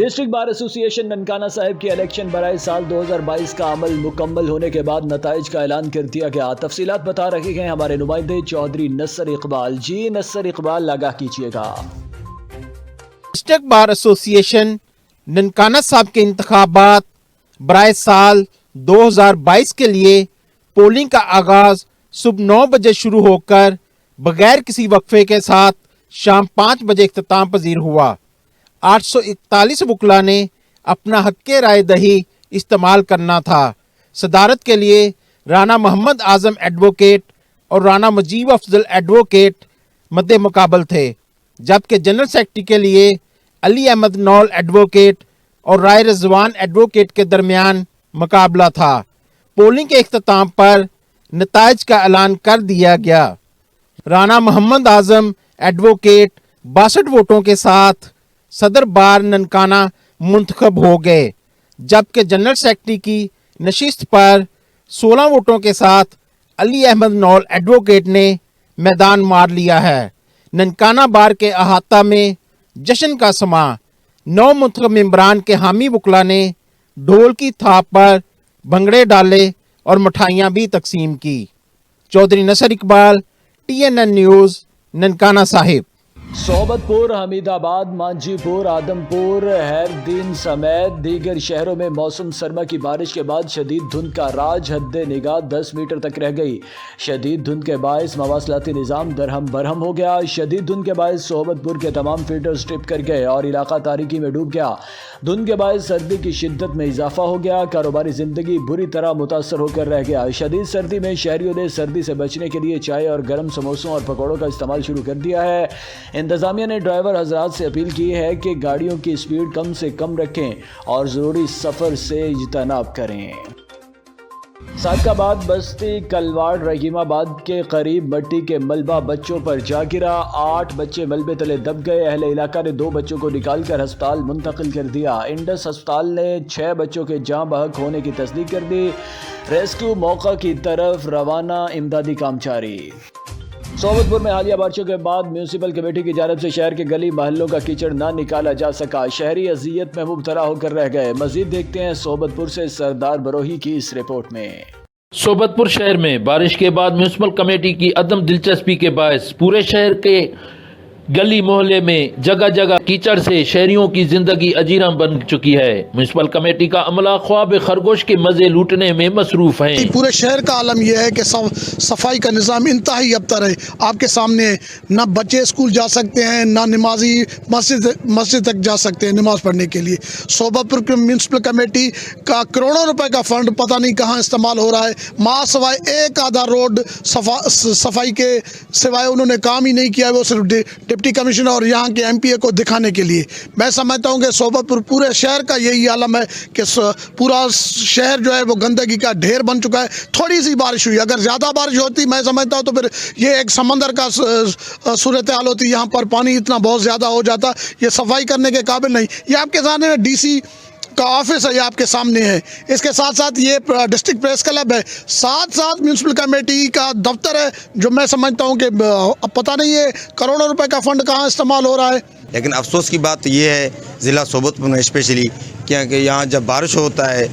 District bar ایسوسی ایشن ننکانہ صاحب کی الیکشن برائے سال 2022 کا عمل مکمل ہونے کے بعد نتائج کا اعلان کر دیا گیا۔ تفصیلات بتا رہے ہیں ہمارے نمائندے چودھری نصر اقبال۔ جی نصر اقبال، آگاہ کیجیے گا۔ ڈسٹرکٹ بار ایسوسی ایشن ننکانہ صاحب کے انتخابات برائے سال 2022 کے لیے پولنگ کا آغاز صبح 9 بجے شروع ہو کر بغیر کسی وقفے کے ساتھ شام 5 بجے اختتام پذیر ہوا۔ 841 وکلاء نے اپنا حق رائے دہی استعمال کرنا تھا۔ صدارت کے لیے رانا محمد اعظم ایڈوکیٹ اور رانا مجیب افضل ایڈوکیٹ مد مقابل تھے، جبکہ جنرل سیکرٹری کے لیے علی احمد نول ایڈوکیٹ اور رائے رضوان ایڈوکیٹ کے درمیان مقابلہ تھا۔ پولنگ کے اختتام پر نتائج کا اعلان کر دیا گیا۔ رانا محمد اعظم ایڈوکیٹ 62 ووٹوں کے ساتھ صدر بار ننکانہ منتخب ہو گئے، جبکہ جنرل سیکرٹری کی نشست پر 16 ووٹوں کے ساتھ علی احمد نول ایڈوکیٹ نے میدان مار لیا ہے۔ ننکانہ بار کے احاطہ میں جشن کا سما، 9 منتخب ممبران کے حامی وکلاء نے ڈھول کی تھاپ پر بھنگڑے ڈالے اور مٹھائیاں بھی تقسیم کی۔ چودھری نصر اقبال، TNN نیوز، ننکانہ صاحب۔ صحبت پور، حمید آباد، مانجھی پور، آدم پور، ہیر دین سمیت دیگر شہروں میں موسم سرما کی بارش کے بعد شدید دھند کا راج حد نگاہ 10 میٹر تک رہ گئی۔ شدید دھند کے باعث مواصلاتی نظام درہم برہم ہو گیا۔ شدید دھند کے باعث صحبت پور کے تمام فیڈرز ٹرپ کر گئے اور علاقہ تاریکی میں ڈوب گیا۔ دھند کے باعث سردی کی شدت میں اضافہ ہو گیا۔ کاروباری زندگی بری طرح متاثر ہو کر رہ گیا۔ شدید سردی میں شہریوں نے سردی سے بچنے کے لیے چائے اور گرم سموسوں اور پکوڑوں کا استعمال شروع کر دیا ہے۔ انتظامیہ نے ڈرائیور حضرات سے اپیل کی ہے کہ گاڑیوں کی سپیڈ کم سے کم رکھیں اور ضروری سفر سے اجتناب کریں۔ صادق آباد بستی کلواڑ رحیم آباد کے قریب مٹی کے ملبہ بچوں پر جا گرا۔ 8 بچے ملبے تلے دب گئے۔ اہل علاقہ نے 2 بچوں کو نکال کر ہسپتال منتقل کر دیا۔ انڈس ہسپتال نے 6 بچوں کے جاں بحق ہونے کی تصدیق کر دی۔ ریسکیو موقع کی طرف روانہ، امدادی کام جاری۔ صحبت پور میں حالیہ بارشوں کے بعد میونسپل کمیٹی کی جانب سے شہر کے گلی محلوں کا کیچڑ نہ نکالا جا سکا۔ شہری اذیت میں مبتلا ہو کر رہ گئے۔ مزید دیکھتے ہیں صحبت پور سے سردار بروہی کی اس رپورٹ میں۔ صحبت پور شہر میں بارش کے بعد میونسپل کمیٹی کی عدم دلچسپی کے باعث پورے شہر کے گلی محلے میں جگہ جگہ کیچڑ سے شہریوں کی زندگی اجیرہ بن چکی ہے۔ میونسپل کمیٹی کا عملہ خواب خرگوش کے مزے لوٹنے میں مصروف ہیں۔ پورے شہر کا عالم یہ ہے کہ صفائی کا نظام انتہائی ابتر ہے۔ آپ کے سامنے نہ بچے اسکول جا سکتے ہیں، نہ نمازی مسجد تک جا سکتے ہیں نماز پڑھنے کے لیے۔ صحبت پور میونسپل کمیٹی کا کروڑوں روپے کا فنڈ پتہ نہیں کہاں استعمال ہو رہا ہے۔ ماں سوائے ایک آدھا روڈ صفائی کے سوائے انہوں نے کام ہی نہیں کیا، وہ صرف ڈپٹی کمشنر اور یہاں کے MPA کو دکھانے کے لیے۔ میں سمجھتا ہوں کہ صحبت پور پورے شہر کا یہی عالم ہے کہ پورا شہر جو ہے وہ گندگی کا ڈھیر بن چکا ہے۔ تھوڑی سی بارش ہوئی، اگر زیادہ بارش ہوتی میں سمجھتا ہوں تو پھر یہ ایک سمندر کا صورتحال ہوتی، یہاں پر پانی اتنا بہت زیادہ ہو جاتا، یہ صفائی کرنے کے قابل نہیں۔ یہ آپ کے سامنے DC کا آفس ہے، یہ آپ کے سامنے ہے۔ اس کے ساتھ ساتھ یہ ڈسٹرکٹ پریس کلب ہے، ساتھ ساتھ میونسپل کمیٹی کا دفتر ہے، جو میں سمجھتا ہوں کہ اب پتہ نہیں ہے کروڑوں روپے کا فنڈ کہاں استعمال ہو رہا ہے۔ لیکن افسوس کی بات یہ ہے ضلع صحبت پور میں اسپیشلی کیونکہ یہاں جب بارش ہوتا ہے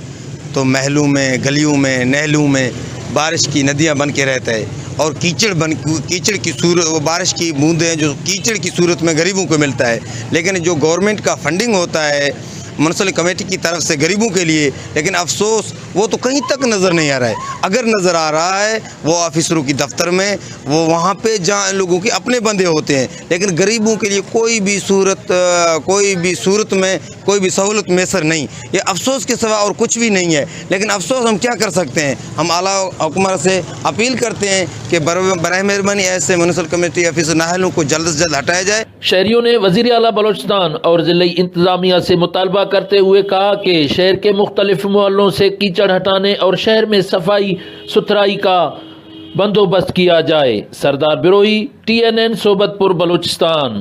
تو محلوں میں، گلیوں میں، نہلوں میں بارش کی ندیاں بن کے رہتا ہے اور کیچڑ کی صورت، وہ بارش کی بوندیں جو کیچڑ کی صورت میں غریبوں کو ملتا ہے۔ لیکن جو گورنمنٹ کا فنڈنگ ہوتا ہے میونسپل کمیٹی کی طرف سے غریبوں کے لیے، لیکن افسوس وہ تو کہیں تک نظر نہیں آ رہا ہے۔ اگر نظر آ رہا ہے وہ آفیسروں کی دفتر میں، وہ وہاں پہ جہاں لوگوں کے اپنے بندے ہوتے ہیں، لیکن غریبوں کے لیے کوئی بھی صورت میں کوئی بھی سہولت میسر نہیں۔ یہ افسوس کے سوا اور کچھ بھی نہیں ہے۔ لیکن افسوس ہم کیا کر سکتے ہیں؟ ہم اعلیٰ حکومت سے اپیل کرتے ہیں کہ براہ مہربانی ایسے میونسپل کمیٹی آفیسر نااہلوں کو جلد سے جلد ہٹایا جائے۔ شہریوں نے وزیر اعلیٰ بلوچستان اور ضلعی انتظامیہ سے مطالبہ کرتے ہوئے کہا کہ شہر کے مختلف محلوں سے کیچڑ ہٹانے اور شہر میں صفائی ستھرائی کا بندوبست کیا جائے۔ سردار بروہی، TNN صحبت پور بلوچستان۔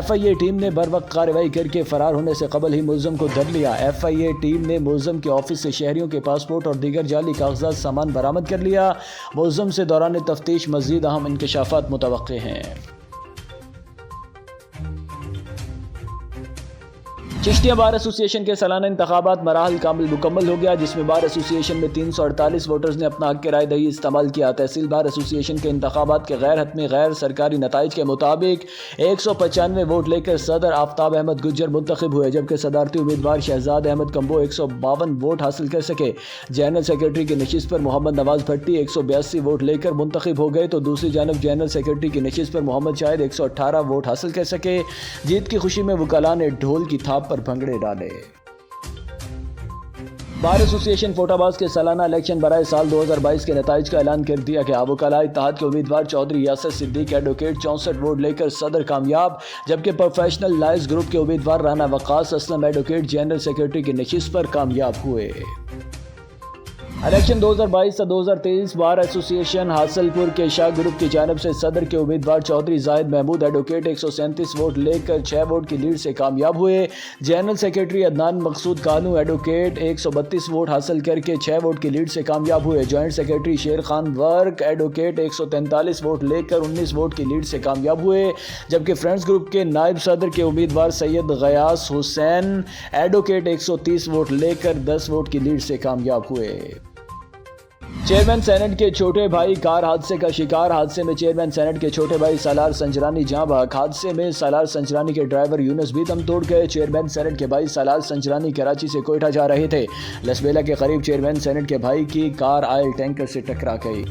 FIA ٹیم نے بر وقت کارروائی کر کے فرار ہونے سے قبل ہی ملزم کو دھر لیا۔ FIA ٹیم نے ملزم کے آفس سے شہریوں کے پاسپورٹ اور دیگر جعلی کاغذات سامان برآمد کر لیا۔ ملزم سے دوران تفتیش مزید اہم انکشافات متوقع ہیں۔ چشتیہ بار ایسوسی ایشن کے سالانہ انتخابات مراحل کامل مکمل ہو گیا، جس میں بار ایسوسی ایشن میں 348 ووٹرز نے اپنا حق رائے دہی استعمال کیا۔ تحصیل بار ایسوسی ایشن کے انتخابات کے غیر حتمی غیر سرکاری نتائج کے مطابق 195 ووٹ لے کر صدر آفتاب احمد گجر منتخب ہوئے، جبکہ صدارتی امیدوار شہزاد احمد کمبو 152 ووٹ حاصل کر سکے۔ جنرل سیکرٹری کی نشست پر محمد نواز بھٹی 182 ووٹ لے کر منتخب ہو گئے، تو دوسری جانب جنرل سیکرٹری کی نشست پر محمد شاہد 118 ووٹ حاصل کر سکے۔ جیت کی خوشی میں وکلاء نے ڈھول کی تھاپ پر بھنگڑے ڈالے۔ بار ایسوسی ایشن فوٹا باز کے سالانہ الیکشن برائے سال 2022 کے نتائج کا اعلان کر دیا گیا۔ وکلاء اتحاد کے امیدوار چودھری یاسر صدیق ایڈوکیٹ 64 ووٹ لے کر صدر کامیاب، جبکہ پروفیشنل لائز گروپ کے امیدوار رانا وقاص اسلم ایڈوکیٹ جنرل سیکرٹری کی نشست پر کامیاب ہوئے۔ الیکشن 2022 سے 2023 بار ایسوسی ایشن حاصل پور کے شاہ گروپ کی جانب سے صدر کے امیدوار چودھری زاہد محمود ایڈوکیٹ 137 ووٹ لے کر 6 ووٹ کی لیڈ سے کامیاب ہوئے۔ جنرل سیکرٹری عدنان مقصود کانو ایڈوکیٹ 132 ووٹ حاصل کر کے 6 ووٹ کی لیڈ سے کامیاب ہوئے۔ Joint secretary Sher Khan work advocate 143 vote لے کر 19 ووٹ کی لیڈ سے کامیاب ہوئے، جبکہ فرینڈز گروپ کے نائب صدر کے امیدوار سید غیاث حسین ایڈوکیٹ 130 ووٹ لے کر 10 ووٹ کی لیڈ سے کامیاب ہوئے۔ چیئرمین سینٹ کے چھوٹے بھائی کار حادثے کا شکار۔ حادثے میں چیئرمین سینٹ کے چھوٹے بھائی سالار سنجرانی جاں بحق۔ حادثے میں سالار سنجرانی کے ڈرائیور یونس بھی دم توڑ گئے۔ چیئرمین سینٹ کے بھائی سالار سنجرانی کراچی سے کوئٹہ جا رہے تھے۔ لسبیلا کے قریب چیئرمین سینٹ کے بھائی کی کار آئل ٹینکر سے ٹکرا گئی۔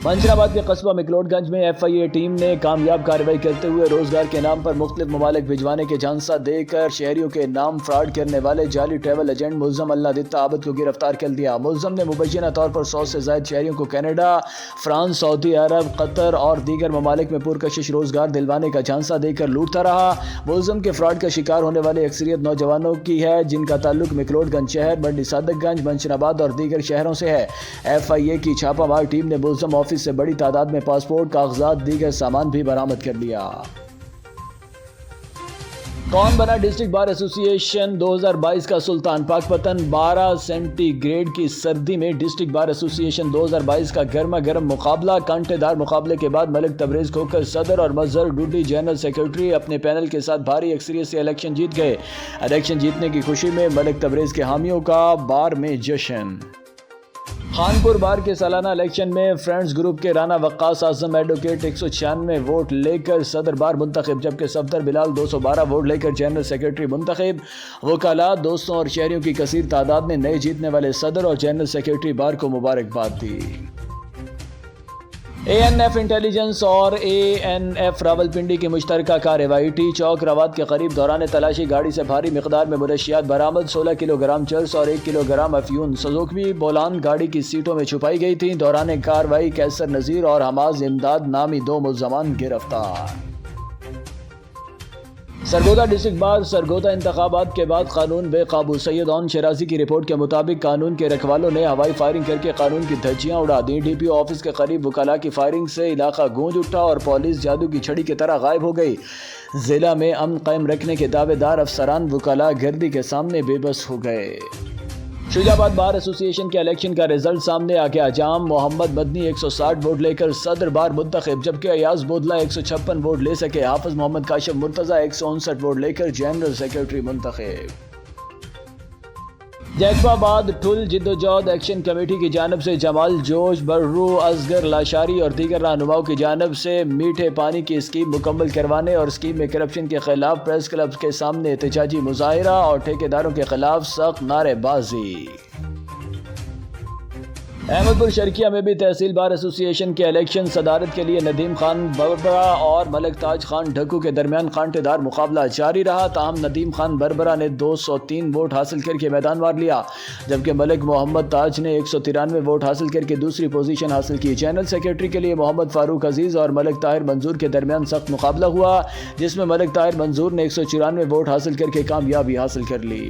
منشرآباد کے قصبہ مکلوڈ گنج میں FIA ٹیم نے کامیاب کارروائی کرتے ہوئے روزگار کے نام پر مختلف ممالک بھجوانے کے جھانسا دے کر شہریوں کے نام فراڈ کرنے والے جعلی ٹریول ایجنٹ ملزم اللہ دتا عابد کو گرفتار کر لیا۔ ملزم نے مبینہ طور پر 100 سے زائد شہریوں کو کینیڈا، فرانس، سعودی عرب، قطر اور دیگر ممالک میں پرکشش روزگار دلوانے کا جھانسا دے کر لوٹتا رہا۔ ملزم کے فراڈ کا شکار ہونے والی اکثریت نوجوانوں کی ہے، جن کا تعلق مکلوڈ گنج شہر، بنڈی صادق گنج، منشرآباد اور دیگر شہروں سے ہے۔ FIA کی چھاپہ مار ٹیم نے ملزم آفس سے بڑی تعداد میں پاسپورٹ، کاغذات، دیگر سامان بھی برآمد کر لیا۔ کون بنا ڈسٹرکٹ بار ایسوسی ایشن 2022 کا سلطان؟ پاک پتن 12 سینٹی گریڈ کی سردی میں ڈسٹرکٹ بار ایسوسی ایشن 2022 کا گرما گرم مقابلہ۔ کانٹے دار مقابلے کے بعد ملک تبریز کھوکر صدر اور مظہر ڈوڈی جنرل سیکرٹری اپنے پینل کے ساتھ بھاری اکثریت سے الیکشن جیت گئے۔ الیکشن جیتنے کی خوشی میں ملک تبریز کے حامیوں کا بار میں جشن۔ خانپور بار کے سالانہ الیکشن میں فرینڈز گروپ کے رانا وقاص اعظم ایڈوکیٹ 196 ووٹ لے کر صدر بار منتخب، جبکہ صفدر بلال 212 ووٹ لے کر جنرل سیکرٹری منتخب۔ وکلاء، دوستوں اور شہریوں کی کثیر تعداد نے نئے جیتنے والے صدر اور جنرل سیکرٹری بار کو مبارکباد دی۔ ANF انٹیلیجنس اور ANF راولپنڈی کی مشترکہ کارروائی۔ ٹی چوک رواد کے قریب دوران تلاشی گاڑی سے بھاری مقدار میں منشیات برآمد، 16 کلو گرام چرس اور 1 کلو گرام افیون سزوکی بولان گاڑی کی سیٹوں میں چھپائی گئی تھیں۔ دوران کارروائی کیسر نذیر اور حماز امداد نامی 2 ملزمان گرفتار۔ سرگودا ڈسٹرکٹ بار سرگودا انتخابات کے بعد قانون بے قابو۔ سید اون شرازی کی رپورٹ کے مطابق قانون کے رکھوالوں نے ہوائی فائرنگ کر کے قانون کی دھجیاں اڑا دیں۔ DPO آفس کے قریب وکلاء کی فائرنگ سے علاقہ گونج اٹھا اور پولیس جادو کی چھڑی کی طرح غائب ہو گئی۔ ضلع میں امن قائم رکھنے کے دعوے دار افسران وکلاء گردی کے سامنے بے بس ہو گئے۔ شجاع آباد بار ایسوسی ایشن کے الیکشن کا رزلٹ سامنے آ گیا۔ جام محمد مدنی 160 ووٹ لے کر صدر بار منتخب، جبکہ ایاز بودلہ 156 ووٹ لے سکے۔ حافظ محمد کاشف مرتضی 159 ووٹ لے کر جنرل سیکرٹری منتخب۔ جیکب آباد ٹھل جدوجہد ایکشن کمیٹی کی جانب سے جمال جوش، بررو، اصغر لاشاری اور دیگر رہنماؤں کی جانب سے میٹھے پانی کی اسکیم مکمل کروانے اور اسکیم میں کرپشن کے خلاف پریس کلب کے سامنے احتجاجی مظاہرہ اور ٹھیکیداروں کے خلاف سخت نعرے بازی۔ احمد پور شرکیہ میں بھی تحصیل بار ایسوسی ایشن کے الیکشن صدارت کے لیے ندیم خان بربرا اور ملک تاج خان ڈھکو کے درمیان کانٹے دار مقابلہ جاری رہا، تاہم ندیم خان بربرا نے 203 ووٹ حاصل کر کے میدان مار لیا، جبکہ ملک محمد تاج نے 193 ووٹ حاصل کر کے دوسری پوزیشن حاصل کی۔ جنرل سیکرٹری کے لیے محمد فاروق عزیز اور ملک طاہر منظور کے درمیان سخت مقابلہ ہوا، جس میں ملک طاہر منظور نے 194 ووٹ حاصل کر کے کامیابی حاصل کر لی۔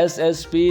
SSP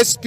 SP,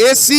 AC,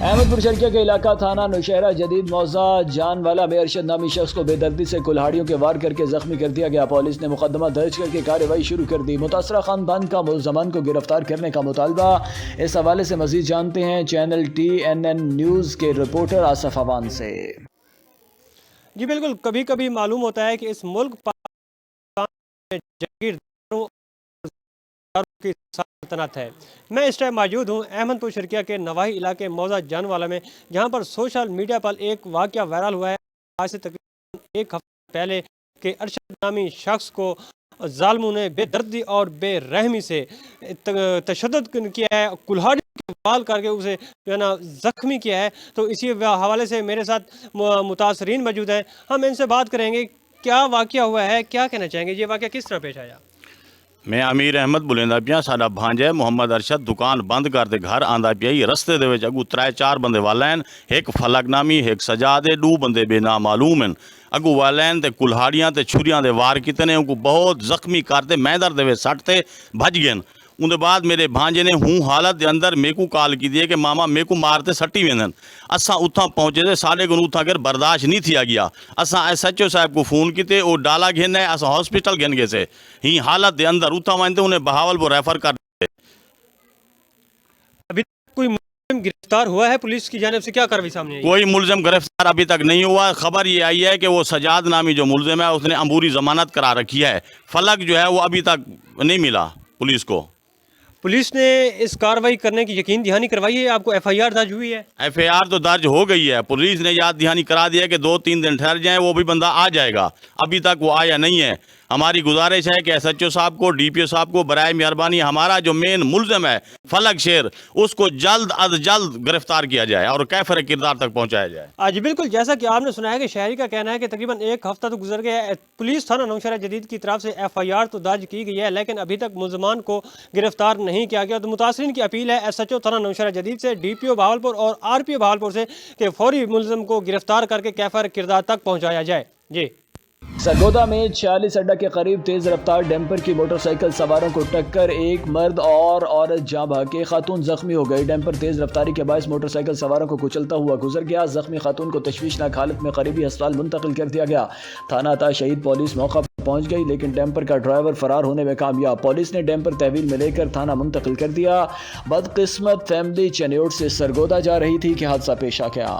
احمدپور شرکیہ کے علاقہ تھانہ نوشہرہ جدید موضع جان والا میں ارشد نامی شخص کو بے دردی سے کلہاڑیوں کے وار کر کے زخمی کر دیا گیا۔ پولیس نے مقدمہ درج کر کے کارروائی شروع کر دی۔ متاثرہ خاندان کا ملزمان کو گرفتار کرنے کا مطالبہ۔ اس حوالے سے مزید جانتے ہیں چینل TNN نیوز کے رپورٹر آصف عوان سے۔ جی بالکل، کبھی کبھی معلوم ہوتا ہے کہ اس ملک میں جاگیرداروں کی سلطنت ہے۔ میں اس ٹائم موجود ہوں احمدپور شرکیہ کے نواحی علاقے موضع جان والا میں، جہاں پر سوشل میڈیا پر ایک واقعہ وائرل ہوا ہے آج سے تقریباً ایک ہفتے پہلے کہ ارشد نامی شخص کو ظالموں نے بے دردی اور بے رحمی سے تشدد کیا ہے، کلہاڑی کے وال کر کے اسے جو ہے نا زخمی کیا ہے۔ تو اسی حوالے سے میرے ساتھ متاثرین موجود ہیں، ہم ان سے بات کریں گے کیا واقعہ ہوا ہے، کیا کہنا چاہیں گے، یہ واقعہ کس طرح پیش آیا؟ میں امیر احمد بولیندا پیا، ساڈا بھانجا محمد ارشد دکان بند کرتے گھر آندا پیا ہی، رستے دے وچ اگو 3-4 بندے والین، ایک فلک نامی ایک سجاد، 2 بندے بے نام معلوم ہیں، اگو والین تے کلہاڑیاں تے چھریاں دے وار کیتے نے، ان کو بہت زخمی کرتے میدر دے وچ سٹ تے بھج گئے۔ ان دے بعد میرے بھانجے نے ہوں حالت دے اندر میرے کو کال کی دیے کہ ماما میرے کو مارتے سٹی ویندن۔ اساں اتھاں پہنچے تھے، ساڈے کو اتھاں کر برداشت نہیں تھی گیا، اساں SHO صاحب کو فون کیتے، وہ ڈالا گھن ہے، اساں ہاسپٹل گھن گئے سے ہی حالت دے اندر اتھاں وانتے انہیں بہاولپور ریفر کر دے۔ ابھی کوئی ملزم گرفتار ہوا ہے؟ پولیس کی جانب سے کیا کارروائی سامنے آئی؟ کوئی ملزم گرفتار ابھی تک نہیں ہوا۔ خبر یہ آئی ہے کہ وہ سجاد نامی جو ملزم ہے اس نے عبوری ضمانت کرا رکھی ہے، فلک جو ہے وہ ابھی تک نہیں ملا پولیس کو۔ پولیس نے اس کارروائی کرنے کی یقین دہانی کروائی ہے؟ آپ کو FIR درج ہوئی ہے؟ FIR تو درج ہو گئی ہے، پولیس نے یاد دہانی کرا دیا کہ 2-3 دن ٹھہر جائیں، وہ بھی بندہ آ جائے گا، ابھی تک وہ آیا نہیں ہے۔ ہماری گزارش ہے کہ SHO صاحب کو، DPO صاحب کو برائے مہربانی ہمارا جو مین ملزم ہے فلک شیر، اس کو جلد از جلد گرفتار کیا جائے اور کیفر کردار تک پہنچایا جائے۔ جی بالکل، جیسا کہ آپ نے سنا ہے کہ شہری کا کہنا ہے کہ تقریباً ایک ہفتہ تو گزر گیا ہے، پولیس تھانہ نوشہرہ جدید کی طرف سے FIR تو درج کی گئی ہے، لیکن ابھی تک ملزمان کو گرفتار نہیں کیا گیا۔ تو متاثرین کی اپیل ہے SHO تھانہ نوشہرہ جدید سے، DPO بہاولپور اور RPO بہاولپور سے کہ فوری ملزم کو گرفتار کر کے کیفر کردار تک پہنچایا جائے۔ جی سرگودا میں 46 اڈا کے قریب تیز رفتار ڈیمپر کی موٹر سائیکل سواروں کو ٹکر، ایک مرد اور عورت جاں بحق، خاتون زخمی ہو گئی۔ ڈیمپر تیز رفتاری کے باعث موٹر سائیکل سواروں کو کچلتا ہوا گزر گیا۔ زخمی خاتون کو تشویشناک حالت میں قریبی ہسپتال منتقل کر دیا گیا۔ تھانہ عطا شہید پولیس موقع پر پہنچ گئی، لیکن ڈیمپر کا ڈرائیور فرار ہونے میں کامیاب۔ پولیس نے ڈیمپر تحویل میں لے کر تھانہ منتقل کر دیا۔ بدقسمت فیملی چنیوٹ سے سرگودا جا رہی تھی کہ حادثہ پیش آ گیا۔